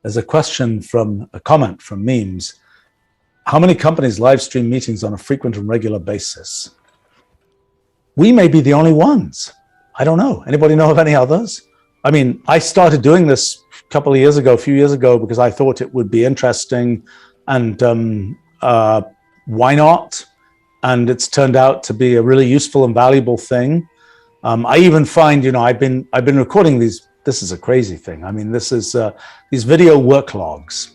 there's a question from a comment from Memes. How many companies live stream meetings on a frequent and regular basis? We may be the only ones. I don't know. Anybody know of any others? I mean, I started doing this a few years ago, because I thought it would be interesting, and why not? And it's turned out to be a really useful and valuable thing. I even find, I've been recording these. This is a crazy thing. I mean, this is these video work logs.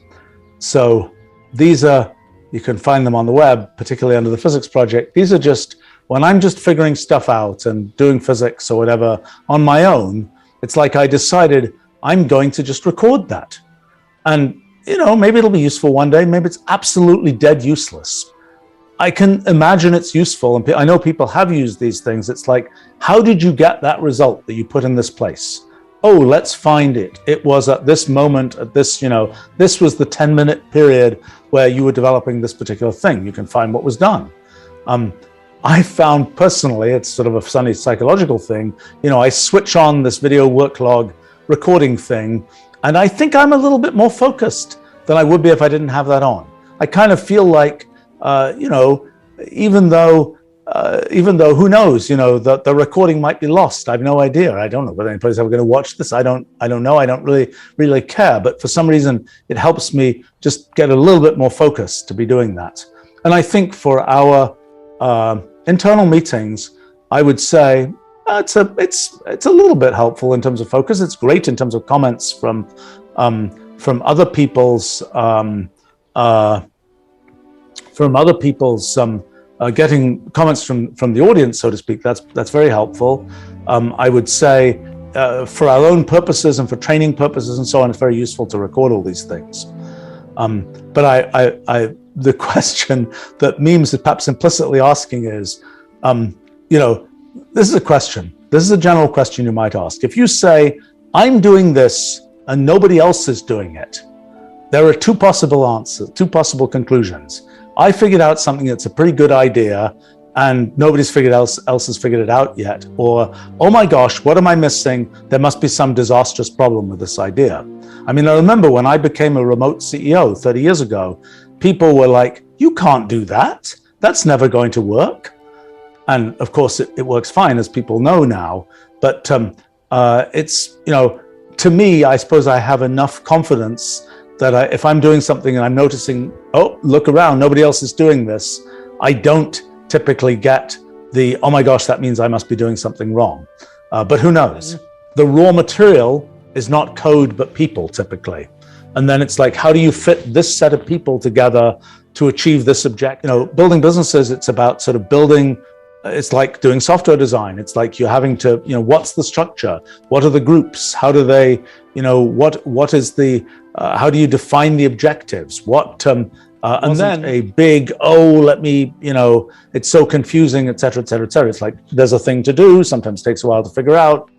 So these are, you can find them on the web, particularly under the physics project. These are just when I'm just figuring stuff out and doing physics or whatever on my own. It's like I decided I'm going to just record that. And, maybe it'll be useful one day. Maybe it's absolutely dead useless. I can imagine it's useful. And I know people have used these things. It's like, how did you get that result that you put in this place? Oh, let's find it. It was at this moment, at this, this was the 10-minute period where you were developing this particular thing. You can find what was done. I found personally, it's sort of a funny psychological thing. I switch on this video work log recording thing, and I think I'm a little bit more focused than I would be if I didn't have that on. I kind of feel like, even though who knows, the recording might be lost. I have no idea. I don't know whether anybody's ever going to watch this. I don't know. I don't really care. But for some reason, it helps me just get a little bit more focused to be doing that. And I think for our internal meetings, I would say it's a little bit helpful in terms of focus. It's great in terms of comments from other people's getting comments from the audience, so to speak. That's very helpful. I would say for our own purposes and for training purposes and so on, it's very useful to record all these things. But the question that Memes is perhaps implicitly asking is, this is a question. This is a general question you might ask. If you say, I'm doing this and nobody else is doing it, there are two possible answers, two possible conclusions. I figured out something that's a pretty good idea and nobody's else has figured it out yet. Or, oh my gosh, what am I missing? There must be some disastrous problem with this idea. I mean, I remember when I became a remote CEO 30 years ago, people were like, you can't do that. That's never going to work. And of course, it works fine, as people know now. But it's, to me, I suppose I have enough confidence that if I'm doing something and I'm noticing, oh, look around, nobody else is doing this, I don't typically get the, oh my gosh, that means I must be doing something wrong. But who knows? The raw material is not code, but people typically. And then it's like, how do you fit this set of people together to achieve this objective? Building businesses, it's about sort of building. It's like doing software design. It's like you're having to, what's the structure? What are the groups? How do they, what is the, how do you define the objectives? And then a big, let me, it's so confusing, et cetera, et cetera, et cetera. It's like, there's a thing to do, sometimes takes a while to figure out.